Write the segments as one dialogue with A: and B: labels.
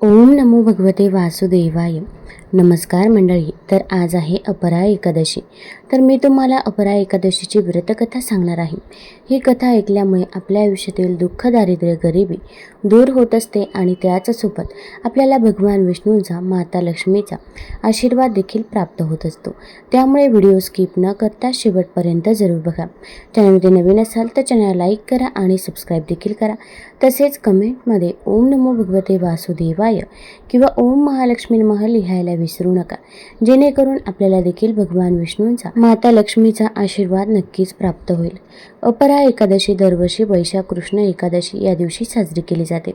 A: ओम नमो भगवते वासुदेवाय. नमस्कार मंडळी. तर आज आहे अपरा एकादशी. तर मी तुम्हाला अपरा एकादशीची व्रतकथा सांगणार आहे. ही कथा ऐकल्यामुळे आपल्या आयुष्यातील दुःख, दारिद्र्य, गरिबी दूर होत असते आणि त्याचसोबत आपल्याला भगवान विष्णूंचा, माता लक्ष्मीचा आशीर्वाद देखील प्राप्त होत असतो. त्यामुळे व्हिडिओ स्किप न करता शेवटपर्यंत जरूर बघा. चॅनलमध्ये नवीन असाल तर चॅनल लाईक करा आणि सबस्क्राईब देखील करा. तसेच कमेंटमध्ये ओम नमो भगवते वासुदेवाय किंवा ओम महालक्ष्मी नमः लिहायला विसरू नका, जेणेकरून आपल्याला देखील भगवान विष्णूंचा, माता लक्ष्मीचा आशीर्वाद नक्कीच प्राप्त होईल. अपरा एकादशी दरवर्षी वैशाख कृष्ण एकादशी या दिवशी साजरी केली जाते.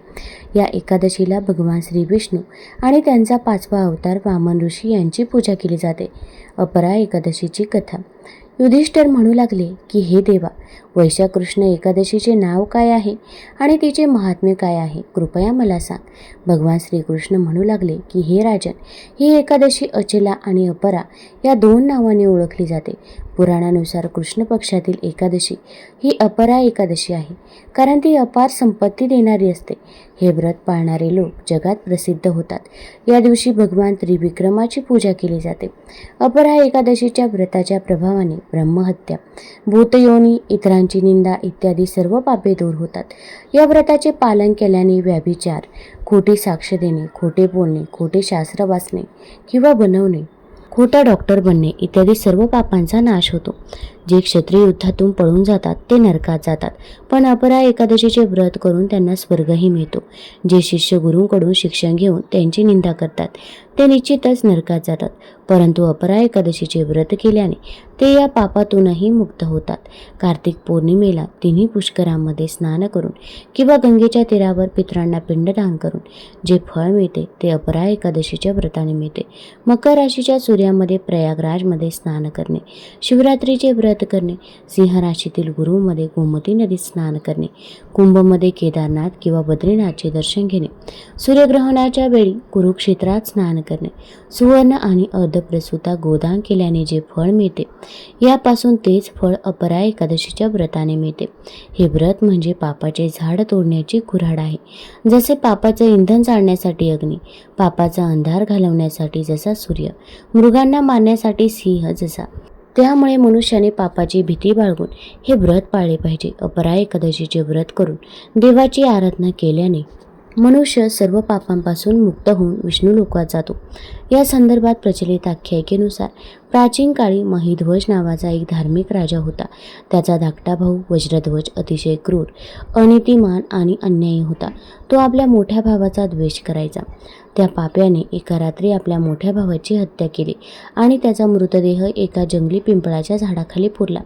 A: या एकादशीला भगवान श्री विष्णू आणि त्यांचा 5वा अवतार वामन ऋषी यांची पूजा केली जाते. अपरा एकादशीची कथा. युधिष्ठिर म्हणू लागले की हे देवा, वैशाख कृष्ण एकादशीचे नाव काय आहे आणि तिचे महात्म्य काय आहे, कृपया मला सांग. भगवान श्रीकृष्ण म्हणू लागले की हे राजन, ही एकादशी अचला आणि अपरा या 2 नावाने ओळखली जाते. पुराणानुसार कृष्ण पक्षातील एकादशी ही अपरा एकादशी आहे, कारण ती अपार संपत्ती देणारी असते. हे व्रत पाळणारे लोक जगात प्रसिद्ध होतात. या दिवशी भगवान त्रिविक्रमाची पूजा केली जाते. अपरा एकादशीच्या व्रताच्या प्रभावाने ब्रह्महत्या, भूतयोनी, इतरांची निंदा इत्यादी सर्व पापे दूर होतात. या व्रताचे पालन केल्याने व्यभिचार, खोटी साक्ष देणे, खोटे बोलणे, खोटे शास्त्र वाचणे किंवा बनवणे, खोटा डॉक्टर बनणे इत्यादी सर्व पापांचा नाश होतो. जे क्षत्रिय युद्धातून पळून जातात ते नरकात जातात, पण अपरा एकादशीचे व्रत करून त्यांना स्वर्गही मिळतो. जे शिष्य गुरूंकडून शिक्षण घेऊन त्यांची निंदा करतात ते निश्चितच नरकात जातात, परंतु अपरा एकादशीचे व्रत केल्याने ते या पापातूनही मुक्त होतात. कार्तिक पौर्णिमेला तिन्ही पुष्करामध्ये स्नान करून किंवा गंगेच्या तीरावर पितरांना पिंडदान करून जे फळ मिळते ते अपरा एकादशीच्या व्रताने मिळते. मकर राशीच्या सूर्यामध्ये प्रयागराजमध्ये स्नान करणे, शिवरात्रीचे व्रत करणे, सिंह राशीतील गुरूमध्ये गोमती नदीत स्नान करणे, कुंभमध्ये केदारनाथ किंवा बद्रीनाथचे दर्शन घेणे, सूर्यग्रहणाच्या वेळी कुरुक्षेत्रात स्नान करणे, सुवर्ण आणि अर्धप्रसूता गोदान केल्याने जे फळ मिळते यापासून तेच फळ अपरा एकादशीच्या व्रताने मिळते. हे व्रत म्हणजे पापाचे झाड तोडण्याची कुऱ्हाड आहे. जसे पापाचे इंधन जाळण्यासाठी अग्नी, पापाचा अंधार घालवण्यासाठी जसा सूर्य, मृगांना मारण्यासाठी सिंह जसा, त्यामुळे मनुष्याने पापाची भीती बाळगून हे व्रत पाळले पाहिजे. अपरा एकादशीचे व्रत करून देवाची आराधना केल्याने मनुष्य सर्व पापांपासून मुक्त होऊन विष्णू लोकात जातो. या संदर्भात प्रचलित आख्यायिकेनुसार प्राचीन काळी महिध्वज नावाचा एक धार्मिक राजा होता. त्याचा धाकटा भाऊ वज्रध्वज अतिशय क्रूर, अनितिमान आणि अन्यायी होता. तो आपल्या मोठ्या भावाचा द्वेष करायचा. त्या पाप्याने एका रात्री आपल्या मोठ्या भावाची हत्या केली आणि त्याचा मृतदेह एका जंगली पिंपळाच्या झाडाखाली पुरला.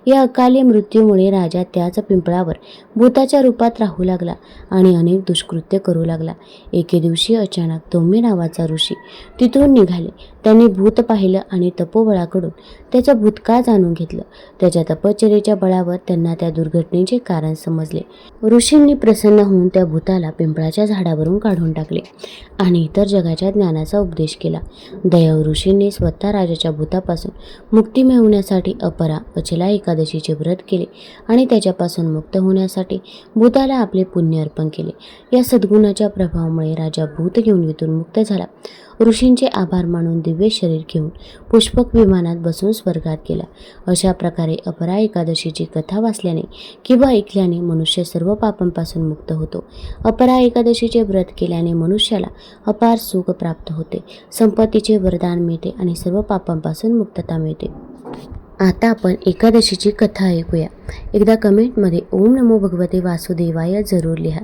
A: या अकाली मृत्यूमुळे राजा त्याच पिंपळावर भूताच्या रूपात राहू लागला आणि अनेक दुष्कृत्य करू लागला. एके दिवशी अचानक धौम्य नावाचा ऋषी तिथून निघाले. त्यांनी भूत पाहिलं आणि तपोबळाकडून त्याचं भूतकाळ जाणून घेतलं. त्याच्या तपश्चर्येच्या बळावर त्यांना त्या दुर्घटनेचे कारण समजले. ऋषींनी प्रसन्न होऊन त्या भूताला पिंपळाच्या झाडावरून काढून टाकले आणि इतर जगाच्या ज्ञानाचा उपदेश केला. दयाळू ऋषींनी स्वतः राजाच्या भूतापासून मुक्ती मिळवण्यासाठी अपरा अचला एकादशीचे व्रत केले आणि त्याच्यापासून मुक्त होण्यासाठी भूताला आपले पुण्य अर्पण केले. या सद्गुणाच्या प्रभावामुळे राजा भूत घेऊन इथून मुक्त झाला. ऋषींचे आभार मानून दिव्य शरीर घेऊन पुष्पक विमानात बसून स्वर्गात गेला. अशा प्रकारे अपरा एकादशीची कथा वाचल्याने किंवा ऐकल्याने मनुष्य सर्व पापांपासून मुक्त होतो. अपरा एकादशीचे व्रत केल्याने मनुष्याला अपार सुख प्राप्त होते, संपत्तीचे वरदान मिळते आणि सर्व पापांपासून मुक्तता मिळते. आता आपण एकादशीची कथा ऐकूया. एकदा कमेंटमध्ये ओम नमो भगवते वासुदेवाय जरूर लिहा.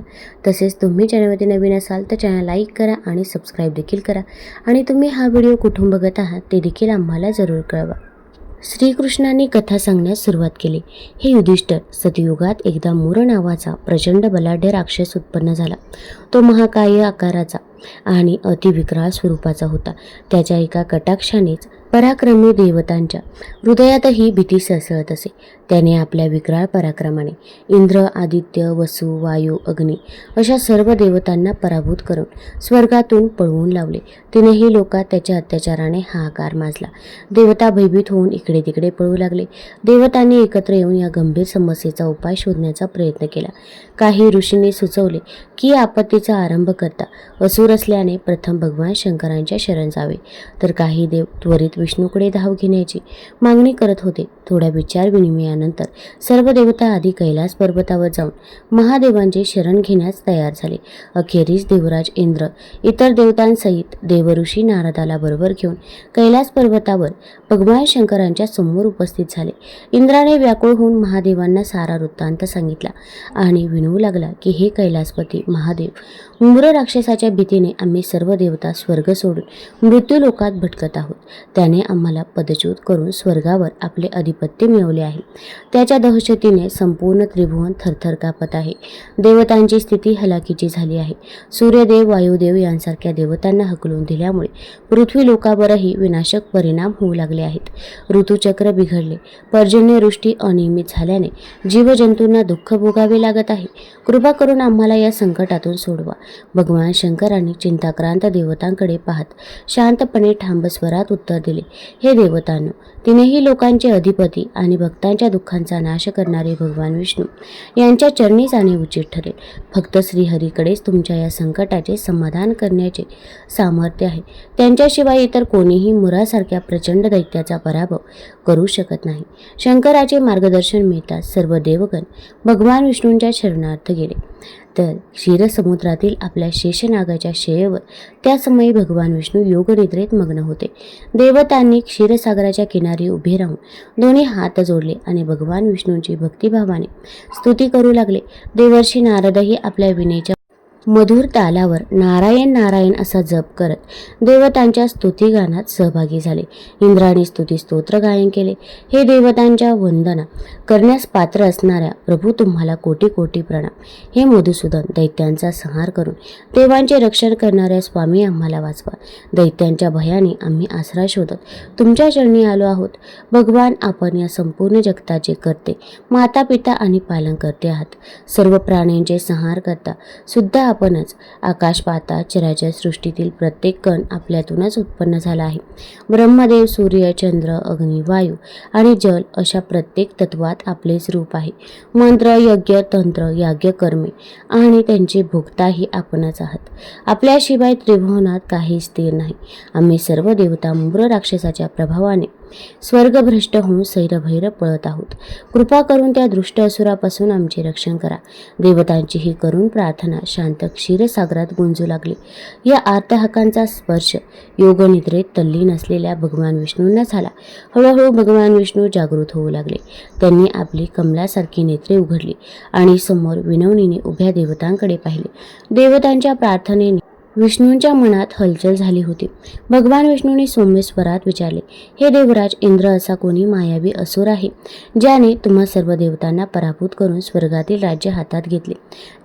A: तसेच तुम्ही चॅनलमध्ये नवीन असाल तर चॅनल लाईक करा आणि सबस्क्राईब देखील करा. आणि तुम्ही हा व्हिडिओ कुठून बघत आहात ते देखील आम्हाला जरूर कळवा. श्रीकृष्णांनी कथा सांगण्यास सुरुवात केली. हे युधिष्ठिर, सतयुगात एकदा मूर नावाचा प्रचंड बलाढ्य राक्षस उत्पन्न झाला. तो महाकाय आकाराचा आणि अतिविक्राळ स्वरूपाचा होता. त्याच्या एका कटाक्षानेच पराक्रमी देवतांच्या हृदयातही भीती सळसळत असे. त्याने आपल्या विक्राळ पराक्रमाने इंद्र, आदित्य, वसु, वायू, अग्नी अशा सर्व देवतांना पराभूत करून स्वर्गातून पळवून लावले. तीनही लोकात त्याच्या अत्याचाराने हाहाकार माजला. देवता भयभीत होऊन इकडे तिकडे पळू लागले. देवतांनी एकत्र येऊन या गंभीर समस्येचा उपाय शोधण्याचा प्रयत्न केला. काही ऋषींनी सुचवले की आपत्तीचा आरंभ करता असुर असल्याने प्रथम भगवान शंकरांच्या शरण जावे, तर काही देव त्वरित विष्णूकडे धाव घेण्याची मागणी करत होते. थोड्या विचार विनिमयानंतर सर्व देवता आधी कैलास पर्वतावर जाऊन महादेवांचे शरण घेण्यास तयार झाले. अखेरीस देवराज इंद्र इतर देवतांसहित देवऋषी नारदाला बरोबर घेऊन कैलास पर्वतावर भगवान शंकरांच्या समोर उपस्थित झाले. इंद्राने व्याकुळ होऊन महादेवांना सारा वृत्तांत सांगितला आणि विनवू लागला की हे कैलासपती महादेव, उंबर राक्षसाच्या भीतीने आम्ही सर्व देवता स्वर्ग सोडून मृत्यू लोकात भटकत आहोत. त्याने आम्हाला पदच्युत करून स्वर्गावर आपले अधिपत्य मिळवले आहे. त्याच्या दहशतीने संपूर्ण त्रिभुवन थरथर कापत आहे. देवतांची स्थिती हलाखीची झाली आहे. सूर्यदेव, वायुदेव यांसारख्या देवतांना हकलून दिल्यामुळे पृथ्वी लोकावरही विनाशक परिणाम होऊ लागले आहेत. ऋतुचक्र बिघडले, पर्जन्यवृष्टी अनियमित झाल्याने जीवजंतूंना दुःख भोगावे लागत आहे. कृपा करून आम्हाला या संकटातून सोडवा. भगवान शंकरांनी चिंताक्रांत देवतांकडे पाहत शांतपणे ठांब स्वरात उत्तर दिले, हे देवतांनो, तिनेही लोकांचे अधिपती आणि भक्तांच्या दुःखांचा नाश करणारे भगवान विष्णू यांच्या चरणी जाणे उचित ठरेल. फक्त श्रीहरीकडेच तुमच्या या संकटाचे समाधान करण्याचे सामर्थ्य आहे. त्यांच्याशिवाय इतर कोणीही मुरासारख्या प्रचंड दैत्याचा पराभव करू शकत नाही. शंकराचे मार्गदर्शन मिळताच सर्व देवगण भगवान विष्णूंच्या शरणार्थ गेले. तर क्षीरसमुद्रातील आपल्या शेषनागाच्या शयेवर त्या समयी भगवान विष्णू योगनिद्रेत मग्न होते. देवतांनी क्षीरसागराच्या किनारी उभे राहून दोन्ही हात जोडले आणि भगवान विष्णूंची भक्तिभावाने स्तुती करू लागले. देवर्षी नारदही आपल्या विनेच्या मधुर तालावर नारायण नारायण असा जप करत देवतांच्या स्तुतिगानात सहभागी झाले. इंद्राने स्तुती स्तोत्र गायन केले. हे देवतांच्या वंदना करण्यास पात्र असणाऱ्या प्रभू, तुम्हाला कोटी कोटी प्रणाम. हे मधुसूदन, दैत्यांचा संहार करून देवांचे रक्षण करणाऱ्या स्वामी, आम्हाला वाचवा. दैत्यांच्या भयाने आम्ही आसरा शोधत तुमच्या चरणी आलो आहोत. भगवान, आपण या संपूर्ण जगताचे करते, माता पिता आणि पालन करते आहात. सर्व प्राण्यांचे संहार करता सुद्धा आपणच. आकाश पाताळ चराचर सृष्टीतील प्रत्येक कण आपल्यातूनच उत्पन्न झाला आहे. ब्रह्मदेव, सूर्य, चंद्र, अग्नी, वायू आणि जल अशा प्रत्येक तत्वात आपलेच रूप आहे. मंत्र, यज्ञ, तंत्र, याज्ञ, कर्मे आणि त्यांचे भोगताही आपणच आहात. आपल्याशिवाय त्रिभुवनात काही स्थिर नाही. आम्ही सर्व देवता मुंब्र राक्षसाच्या प्रभावाने स्वर्गभ्रष्ट होऊन सैरभैर पळत आहोत. कृपा करून त्या दृष्ट असुरापासून आमचे रक्षण करा. देवतांची ही करुण प्रार्थना शांत क्षीरसागरात गुंजू लागली. या आर्तहाकांचा स्पर्श योगनिद्रेत तल्लीन असलेल्या भगवान विष्णूंना झाला. हळूहळू भगवान विष्णू जागृत होऊ लागले. त्यांनी आपली कमलासारखी नेत्रे उघडली आणि समोर विनवणीने उभ्या देवतांकडे पाहिले. देवतांच्या प्रार्थनेने विष्णूंच्या मनात हलचल झाली होती. भगवान विष्णूंनी सौम्य स्वरात विचारले, हे देवराज इंद्र, असा कोणी मायावी असुर आहे ज्याने तुम्हा सर्व देवतांना पराभूत करून स्वर्गातील राज्य हातात घेतले?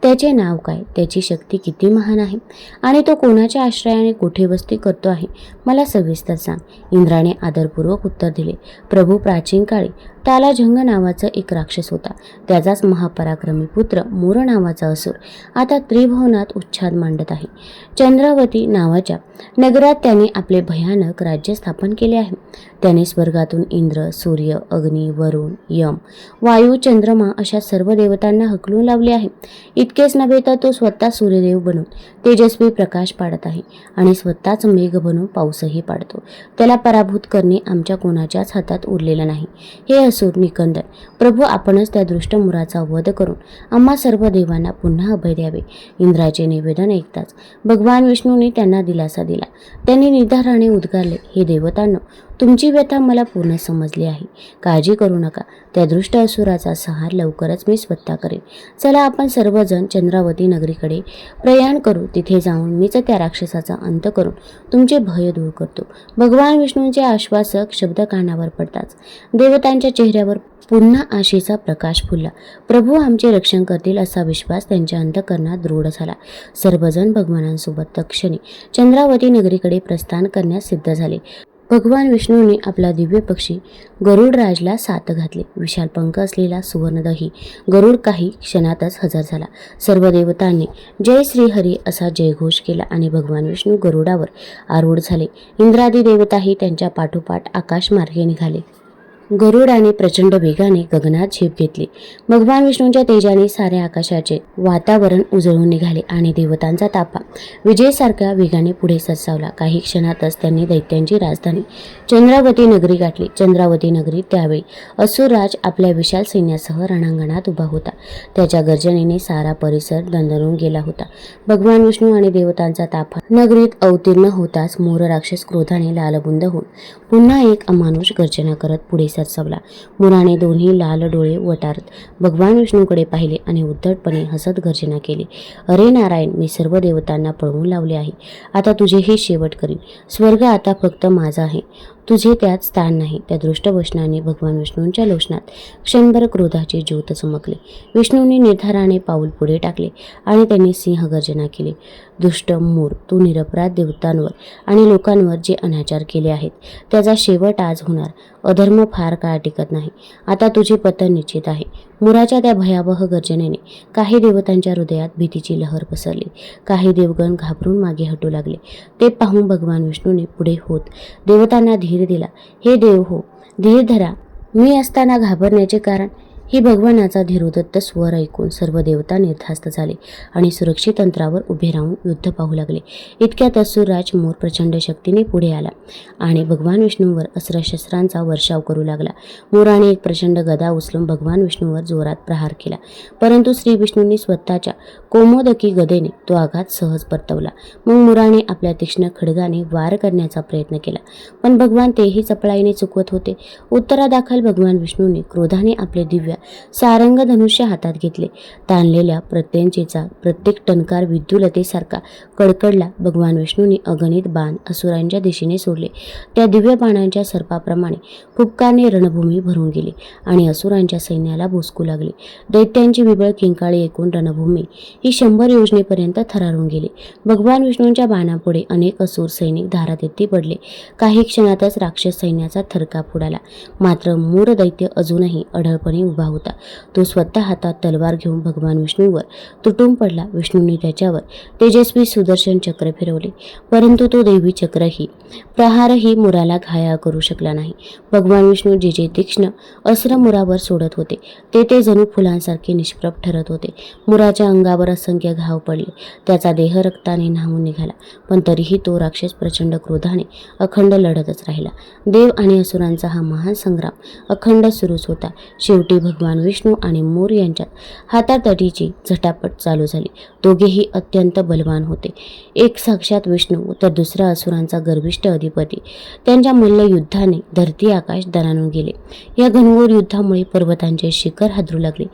A: त्याचे नाव काय? त्याची शक्ती किती महान आहे? आणि तो कोणाच्या आश्रयाने कुठे वस्ती करतो आहे? मला सविस्तर सांग. इंद्राने आदरपूर्वक उत्तर दिले, प्रभू, प्राचीन काळी तालाजंग नावाचा एक राक्षस होता. त्याचाच महापराक्रमी पुत्र मोर नावाचा असुर आता त्रिभुवनात उच्छाद मांडत आहे. चंद्रावती नावाच्या नगरात त्याने आपले भयानक राज्य स्थापन केले आहे. त्याने स्वर्गातून इंद्र, सूर्य, अग्नी, वरुण, यम, वायू, चंद्रमा अशा सर्व देवतांना हकलून लावले आहे. इतकेच नव्हे तर तो स्वतः सूर्यदेव बनून तेजस्वी प्रकाश पाडत आहे आणि स्वतःच मेघ बनून पाऊसही पाडतो. त्याला पराभूत करणे आमच्या कोणाच्याच हातात उरलेलं नाही. हे असुर निकंदन, प्रभू, आपणच त्या दृष्ट मुराचा वध करून आम्हा सर्व देवांना पुन्हा अभय द्यावे. इंद्राचे निवेदन ऐकताच भगवान विष्णूने त्यांना दिलासा दिला. त्यांनी निर्धाराने उद्गारले, हे देवतांनो, तुमची व्यथा मला पूर्ण समजली आहे. काळजी करू नका. त्या दृष्ट असुराचा संहार लवकरच मी स्वतः करेन. चला, आपण सर्वजण चंद्रावती नगरीकडे प्रयाण करू. तिथे जाऊन मीच त्या राक्षसाचा अंत करून तुमचे भय दूर करतो. भगवान विष्णूंचे आश्वासक शब्द कानावर पडताच देवतांच्या चेहऱ्यावर पुन्हा आशेचा प्रकाश फुलला. प्रभू आमचे रक्षण करतील असा विश्वास त्यांच्या अंतःकरणात दृढ झाला. सर्वजण भगवानांसोबत तत्क्षणी चंद्रावती नगरीकडे प्रस्थान करण्यास सिद्ध झाले. भगवान विष्णूंनी आपला दिव्य पक्षी गरुडराजला साथ घातले. विशाल पंख असलेला सुवर्णदही गरुड काही क्षणातच हजर झाला. सर्व देवतांनी जय श्रीहरी असा जयघोष केला आणि भगवान विष्णू गरुडावर आरूढ झाले. इंद्रादी देवताही त्यांच्या पाठोपाठ आकाशमार्गे निघाले. गरुडाने प्रचंड वेगाने गगनात झेप घेतली. भगवान विष्णूंच्या तेजाने साऱ्या आकाशाचे वातावरण उजळून निघाले आणि देवतांचा ताफा विजेसारख्या वेगाने पुढे सरसावला. काही क्षणातच त्यांनी दैत्यांची राजधानी चंद्रावती नगरी गाठली. चंद्रावती नगरीत त्यावेळी असुरराज आपल्या विशाल सैन्यासह रणांगणात उभा होता. त्याच्या गर्जनेने सारा परिसर दणदणून गेला होता. भगवान विष्णू आणि देवतांचा ताफा नगरीत अवतीर्ण होताच मोर राक्षस क्रोधाने लालबुंद होऊन पुन्हा एक अमानुष गर्जना करत पुढे सरसावला. मोराने दोन्ही लाल डोळे वटारत भगवान विष्णूकडे पाहिले आणि उद्धटपणे हसत गर्जना केली. अरे नारायण, मी सर्व देवतांना पळवून लावले आहे. आता तुझेही शेवट करीन. स्वर्ग आता फक्त माझा आहे, तुझे त्यात स्थान नाही. त्या दृष्ट वचनाने भगवान विष्णूंच्या लोचनात क्षणभर क्रोधाचे ज्योत चमकले. विष्णूंनी निर्धाराने पाऊल पुढे टाकले आणि त्यांनी सिंहगर्जना केली. दुष्ट मूर, तू निरपराध देवतांवर आणि लोकांवर जे अनाचार केले आहेत त्याचा शेवट आज होणार. अधर्म फार काळ टिकत नाही. आता तुझे पतन निश्चित आहे. मुराच्या त्या भयावह गर्जनेने काही देवतांच्या हृदयात भीतीची लहर पसरली. काही देवगण घाबरून मागे हटू लागले. ते पाहून भगवान विष्णूने पुढे होत देवतांना धीर दिला. हे देव हो, धीर धरा. मी असताना घाबरण्याचे कारण? ही भगवानाचा धीरोदत्त स्वर ऐकून सर्व देवता निर्धास्त झाले आणि सुरक्षित अंतरावर उभे राहून युद्ध पाहू लागले. इतक्यात असुरराज मोर प्रचंड शक्तीने पुढे आला आणि भगवान विष्णूंवर अस्त्रशस्त्रांचा वर्षाव करू लागला. मोराने एक प्रचंड गदा उचलून भगवान विष्णूवर जोरात प्रहार केला, परंतु श्री विष्णूंनी स्वतःच्या कोमोदकी गदेने तो आघात सहज परतवला. मग मोराने आपल्या तीक्ष्ण खड्गाने वार करण्याचा प्रयत्न केला, पण भगवान तेही चपळाईने चुकवत होते. उत्तरादाखल भगवान विष्णूने क्रोधाने आपले दिव्य सारंग धनुष्य हातात घेतले. ताणलेल्या प्रत्यंचेचा प्रत्येक टणकार विद्युलतेसारखा कडकडला. भगवान विष्णूंनी अगणित बाण असुरांच्या दिशेने सोडले. त्या दिव्य बाणांच्या सर्पाप्रमाणे फुपकाने रणभूमी भरून गेली आणि असुरांच्या सैन्याला भोसकू लागले. दैत्यांची विबळ किंकाळी ऐकून रणभूमी ही 100 योजनेपर्यंत थरारून गेली. भगवान विष्णूंच्या बाणापुढे अनेक असुर सैनिक धारातीर्थी पडले. काही क्षणातच राक्षस सैन्याचा थरकाप उडाला. मात्र मूर दैत्य अजूनही अढळपणे उभा होता. तो स्वतः हातात तलवार घेऊन भगवान विष्णूवर तुटून पडला. विष्णूंनी त्याच्यावर तेजस्वी सुदर्शन चक्र फिरवले, परंतु तो दैवी चक्रही प्रहारही मुराला घायाळ करू शकला नाही. भगवान विष्णू जे जे तीक्ष्ण अस्त्र मुरावर सोडत होते ते जणू फुलांसारखे निष्प्रभ ठरत होते. मुराच्या अंगावर असंख्य घाव पडले. त्याचा देह रक्ताने न्हाऊन निघाला, पण तरीही तो राक्षस प्रचंड क्रोधाने अखंड लढतच राहिला. देव आणि असुरांचा हा महान संग्राम अखंड सुरूच होता. शेवटी भगवान विष्णू आणि मोर यांच्यात हातातटीची झटापट चालू झाली. दोघेही अत्यंत बलवान होते. एक साक्षात विष्णू तर दुसरा असुरांचा गर्विष्ठ अधिपती. त्यांच्या मल्लयुद्धाने धरती आकाश दणाणून गेले. या घनघोर युद्धामुळे पर्वतांचे शिखर हादरू लागले.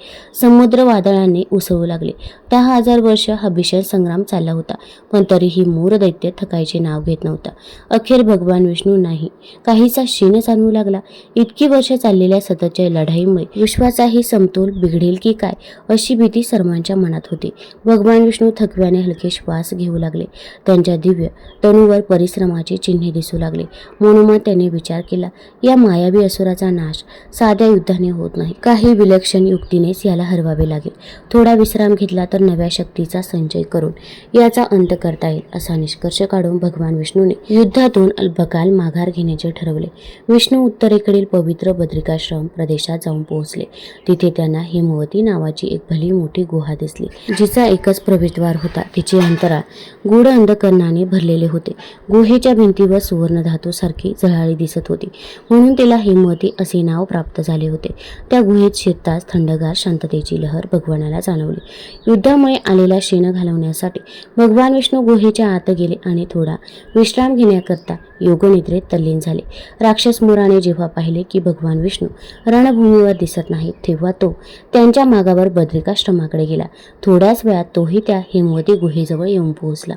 A: समुद्र वादळांनी उसळू लागले. 10,000 वर्ष हा भीषण संग्राम चालला होता, पण तरीही मोर दैत्य थकायचे नाव घेत नव्हता. अखेर भगवान विष्णूंनाही काहीसा क्षीण जाणवू लागला. इतकी वर्ष चाललेल्या सततच्या लढाईमुळे विश्वाचाही समतोल बिघडेल की काय अशी भीती सर्वांच्या मनात होती. भगवान विष्णू थकव्याने हलके श्वास घेऊ लागले. त्यांच्या दिव्य तनूवर परिश्रमाची चिन्हे दिसू लागले. म्हणून त्याने विचार केला, या मायावी असुराचा नाश साध्या युद्धाने होत नाही. काही विलक्षण युक्तीनेच याला हरवावे लागेल. थोडा विश्राम घेतला तर नव्या शक्तीचा संचय करून याचा अंत करता येईल असा निष्कर्ष काढून भगवान विष्णूने युद्धातून अल्पकाल माघार घेण्याचे ठरवले. विष्णू उत्तरेकडील पवित्र बद्रिकाश्रम प्रदेशात जाऊन पोहोचले. तिथे त्यांना हेमवती नावाची एक भली मोठी गुहा दिसली, जिचा एकच प्रवेशद्वार होता. तिचे अंतराळ गूढ अंधकरणाने भरलेले होते. गुहेच्या भिंतीवर सुवर्ण धातू सारखी झळाळी दिसत होती, म्हणून तिला हेमवती असे नाव प्राप्त झाले होते. त्या गुहेत शिरताच थंडगार शांततेची लहर भगवानाला जाणवली. युद्धामुळे आलेला क्षीण घालवण्यासाठी भगवान विष्णू गुहेच्या आत गेले आणि थोडा विश्राम घेण्याकरता योगनिद्रेत तल्लीन झाले. राक्षस मोराने जेव्हा पाहिले की भगवान विष्णू रणभूमीवर दिसत नाहीत, तेव्हा तो त्यांच्या मागावर बद्रिकाश्रमाकडे गेला. थोड्याच वेळात तोही त्या हेमवती गुहेजवळ येऊन पोहोचला.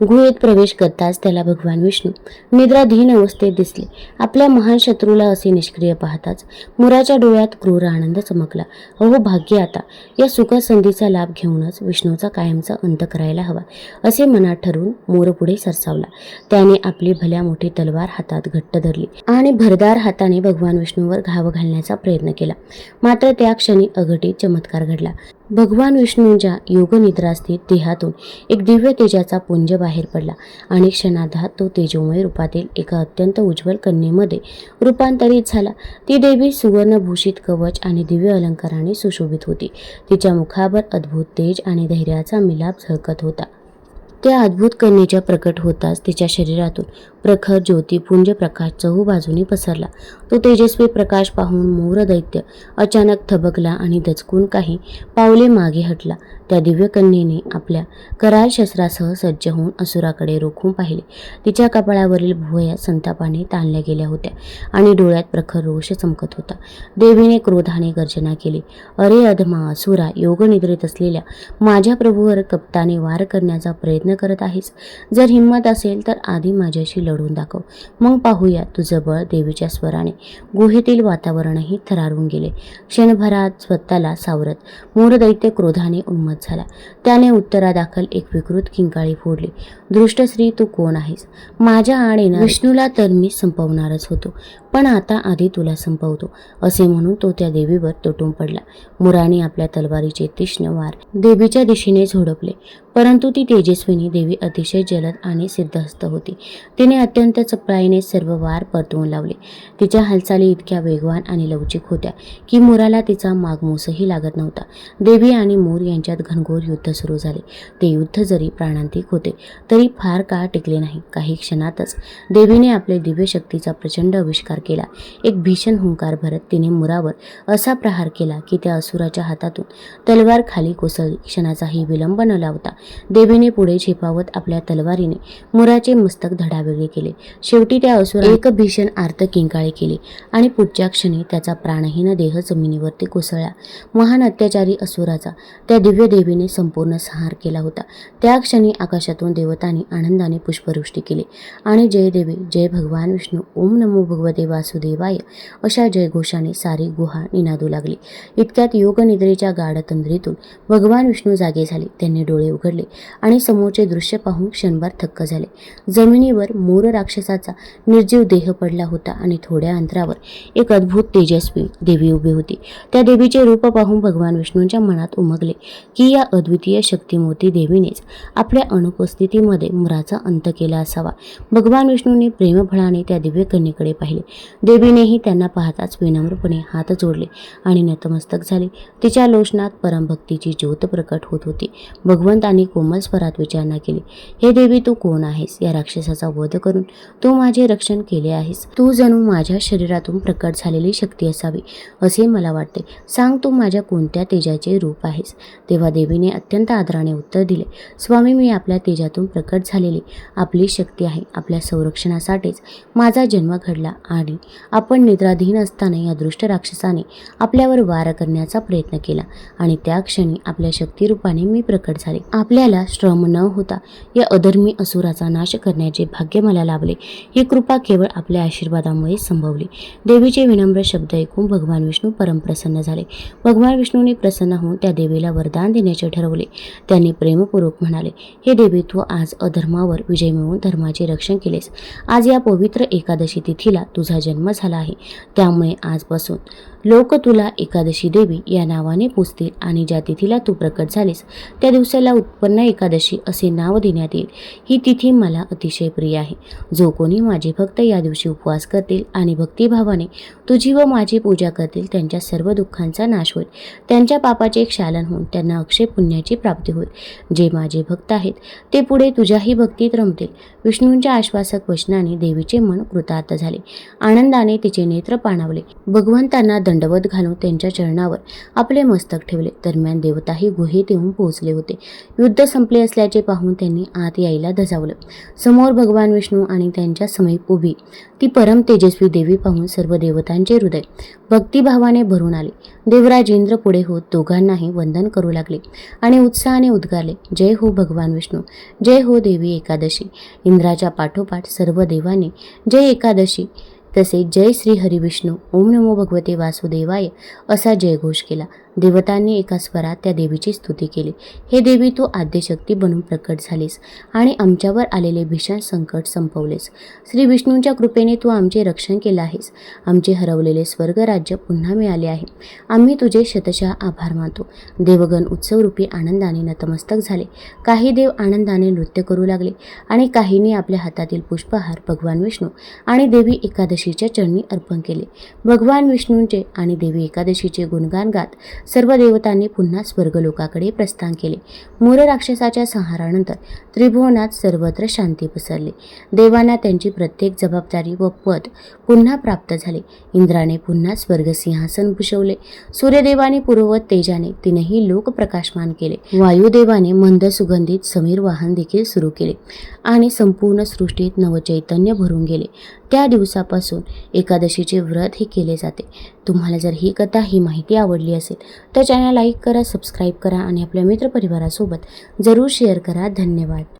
A: गुहेत प्रवेश करताच त्याला भगवान विष्णू निद्राधीन अवस्थेत दिसले. आपल्या महान शत्रूला असे निष्क्रिय पाहताच मोराच्या डोळ्यात क्रूर आनंद चमकला. अहो भाग्य, आता या सुखद संधीचा लाभ घेऊनच विष्णूचा कायमचा अंत करायला हवा असे मनात ठरवून मोर पुढे सरसावला. त्याने आपली भल्या मोठी तलवार हातात घट्ट धरली आणि भरदार हाताने भगवान विष्णूवर घाव घालण्याचा प्रयत्न केला. मात्र त्या क्षणी अघटित चमत्कार घडला. भगवान विष्णूंच्या योगनिद्रास्थित देहातून एक दिव्य तेजाचा पुंज बाहेर पडला आणि क्षणार्धात तो तेजोमय रूपातील एका अत्यंत उज्ज्वल कन्येमध्ये रूपांतरित झाला. ती देवी सुवर्णभूषित कवच आणि दिव्य अलंकाराने सुशोभित होती. तिच्या मुखावर अद्भुत तेज आणि धैर्याचा मिलाप झळकत होता. त्या अद्भुत कन्येच्या प्रकट होताच तिच्या शरीरातून प्रखर ज्योतिपुंज प्रकाश चहूबाजूनी पसरला. तो तेजस्वी प्रकाश पाहून मोर दैत्य अचानक थबकला आणि दचकून काही पावले मागे हटला. त्या दिव्य कन्येने आपल्या कराल शस्त्रासह सज्ज होऊन असुराकडे रोखून पाहिले. तिच्या कपाळावरील भुवया संतापाने ताणल्या गेल्या होत्या आणि डोळ्यात प्रखर रोष चमकत होता. देवीने क्रोधाने गर्जना केली, "अरे अधमा असुरा, योगनिद्रेत असलेल्या माझ्या प्रभूवर कपटाने वार करण्याचा प्रयत्न करत आहेस? जर हिंमत असेल तर आधी माझ्याशी लढून दाखव, मग पाहूया तुझं बळ." देवीच्या स्वराने गुहेतील वातावरणही थरारून गेले. क्षणभरात स्वतःला सावरत मोरदैत्य क्रोधाने उन्मत्त झाला. त्याने उत्तरादाखल एक विकृत किंकाळी फोडली, "दृष्ट स्त्री, तू कोण आहेस? माझ्या आड येणार विष्णूला तर मी संपवणारच होतो, पण आता आधी तुला संपवतो." असे म्हणून तो त्या देवीवर तुटून पडला. मुराने आपल्या तलवारीचे तीक्ष्ण वार देवीच्या दिशेने झोडपले, परंतु ती तेजस्विनी देवी अतिशय जलद आणि सिद्धहस्त होती. तिने अत्यंत चपळाईने सर्व वार परतवून लावले. तिच्या हालचाली इतक्या वेगवान आणि लवचिक होत्या की मोराला तिचा मागमूसही लागत नव्हता. देवी आणि मोर यांच्यात घनघोर युद्ध सुरू झाले. ते युद्ध जरी प्राणांतिक होते तरी फार काळ टिकले नाही. काही क्षणातच देवीने आपले दिव्य शक्तीचा प्रचंड आविष्कार केला. एक भीषण हुंकार भरत तिने मोरावर असा प्रहार केला की त्या असुराच्या हातातून तलवार खाली कोसळली. क्षणाचाही विलंब न लावता देवीने पुढे झेपावत आपल्या तलवारीने मोराचे मस्तक धडावेगळे केले. शेवटी त्या असुराने एक भीषण आर्त किंकाळी केली आणि पुढच्या क्षणी त्याचा प्राणहीन देह जमिनीवरती कोसळला. महान अत्याचारी असुराचा त्या दिव्य देवीने संपूर्ण संहार केला होता. त्या क्षणी आकाशातून देवतांनी आनंदाने पुष्पवृष्टी केली आणि जय देवी, जय भगवान विष्णू, ओम नमो भगवते वासुदेवाय अशा जयघोषाने सारी गुहा निनादू लागली. इतक्यात योगनिद्रेच्या गाढ तंद्रीतून भगवान विष्णू जागे झाले. त्यांनी डोळे उघडले आणि समोरचे दृश्य पाहून क्षणभर थक्क झाले. जमिनीवर मोर राक्षसाचा निर्जीव देह पडला होता आणि थोड्या अंतरावर एक अद्भुत तेजस्वी देवी उभी होती. त्या देवीचे रूप पाहून भगवान विष्णूंच्या मनात उमगले की या अद्वितीय शक्तिमूर्ती देवीनेच आपल्या अनुपस्थितीमध्ये मोराचा अंत केला असावा. भगवान विष्णूंनी प्रेमफळाने त्या दिव्य कन्येकडे पाहिले. देवीनेही त्यांना पाहताच विनम्रपणे हात जोडले आणि नतमस्तक झाले. तिच्या लोचनात परमभक्तीची ज्योत प्रकट होत होती. भगवंतांनी कोमल स्वरात विचारणा केली, "हे देवी, तू कोण आहेस? या राक्षसाचा वध करून तू माझे रक्षण केले आहेस. तू जणू माझ्या शरीरातून प्रकट झालेली शक्ती असावी असे मला वाटते. सांग, तू माझ्या कोणत्या तेजाचे रूप आहेस?" तेव्हा देवीने अत्यंत आदराने उत्तर दिले, "स्वामी, मी आपल्या तेजातून प्रकट झालेली आपली शक्ती आहे. आपल्या संरक्षणासाठीच माझा जन्म घडला आणि आपण निद्राधीन असताना या दुष्ट राक्षसाने आपल्यावर वार करण्याचा प्रयत्न केला आणि त्या क्षणी आपल्या शक्तिरूपाने मी प्रकट झाले. आपल्याला श्रम न होता या अधर्मी असुराचा नाश करण्याचे भाग्य मला लाभले. ही कृपा केवळ आपल्या आशीर्वादामुळे संभवली." देवीचे विनम्र शब्द ऐकून भगवान विष्णू परमप्रसन्न झाले. भगवान विष्णूंनी प्रसन्न होऊन त्या देवीला वरदान देण्याचे ठरवले. त्यांनी प्रेमपूर्वक म्हणाले, "हे देवी, तू आज अधर्मावर विजय मिळवून धर्माचे रक्षण केलेस. आज या पवित्र एकादशी तिथीला तुझा जन्म झाला आहे. त्यामुळे आजपासून लोक तुला एकादशी देवी या नावाने पूजतील आणि ज्या तिथीला तू प्रकट झालीस त्या दिवसाला उत्पन्न एकादशी असे नाव देण्यात येईल. ही तिथी मला अतिशय प्रिय आहे. जो कोणी माझे भक्त या दिवशी उपवास करतील आणि भक्तिभावाने तुझी व माझी पूजा करतील त्यांच्या सर्व दुःखांचा नाश होईल. त्यांच्या पापाचे क्षालन होऊन त्यांना अक्षय पुण्याची प्राप्ती होईल. जे माझे भक्त आहेत ते पुढे तुझ्याही भक्तीत रमतील." विष्णूंच्या आश्वासक वचनाने देवीचे मन कृतार्थ झाले. आनंदाने तिचे नेत्र पाणावले. भगवंतांना दंडवत घालून त्यांच्या चरणावर आपले मस्तक ठेवले. दरम्यान देवताही गुहेत येऊन पोहोचले होते. युद्ध संपले असल्याचे पाहून त्यांनी आत यायला धजावलं. समोर भगवान विष्णू आणि त्यांच्या समीप उभी ती परम तेजस्वी देवी पाहून सर्व देवतांचे हृदय भक्तिभावाने भरून आले. देवराज इंद्र पुढे होत दोघांनाही वंदन करू लागले आणि उत्साहाने उद्गारले, "जय हो भगवान विष्णू, जय हो देवी एकादशी." इंद्राच्या पाठोपाठ सर्व देवांनी जय एकादशी तसेच जय श्री हरी विष्णू, ओम नमो भगवते वासुदेवाय असा जयघोष केला. देवतांनी एका स्वरात त्या देवीची स्तुती केली. हे देवी, तू आद्यशक्ती बनून प्रकट झालीस आणि आमच्यावर आलेले भीषण संकट संपवलेस. श्री विष्णूंच्या कृपेने तू आमचे रक्षण केले आहेस. आमचे हरवलेले स्वर्ग राज्य पुन्हा मिळाले आहे. आम्ही तुझे शतशः आभार मानतो. देवगण उत्सवरूपी आनंदाने नतमस्तक झाले. काही देव आनंदाने नृत्य करू लागले आणि काहींनी आपल्या हातातील पुष्पहार भगवान विष्णू आणि देवी एकादशीच्या चरणी अर्पण केले. भगवान विष्णूंचे आणि देवी एकादशीचे गुणगान गात सर्व देवतांनी पुन्हा स्वर्गलोकाकडे प्रस्थान केले. मूर राक्षसाच्या संहारानंतर त्रिभुवनात सर्वत्र शांती पसरली. देवांना त्यांची प्रत्येक जबाबदारी व पद पुन्हा प्राप्त झाले. इंद्राने पुन्हा स्वर्गसिंहासन भूषवले. सूर्यदेवाने पूर्ववत तेजाने तीनही लोक प्रकाशमान केले. वायुदेवाने मंद सुगंधित समीर वाहन देखील सुरू केले आणि संपूर्ण सृष्टीत नवचैतन्य भरून गेले. त्या दिवसापासून एकादशीचे व्रत हे केले जाते. तुम्हाला जर ही कथा, ही माहिती आवडली असेल तर चॅनल लाईक करा, सबस्क्राईब करा आणि आपल्या मित्रपरिवारासोबत जरूर शेअर करा. धन्यवाद.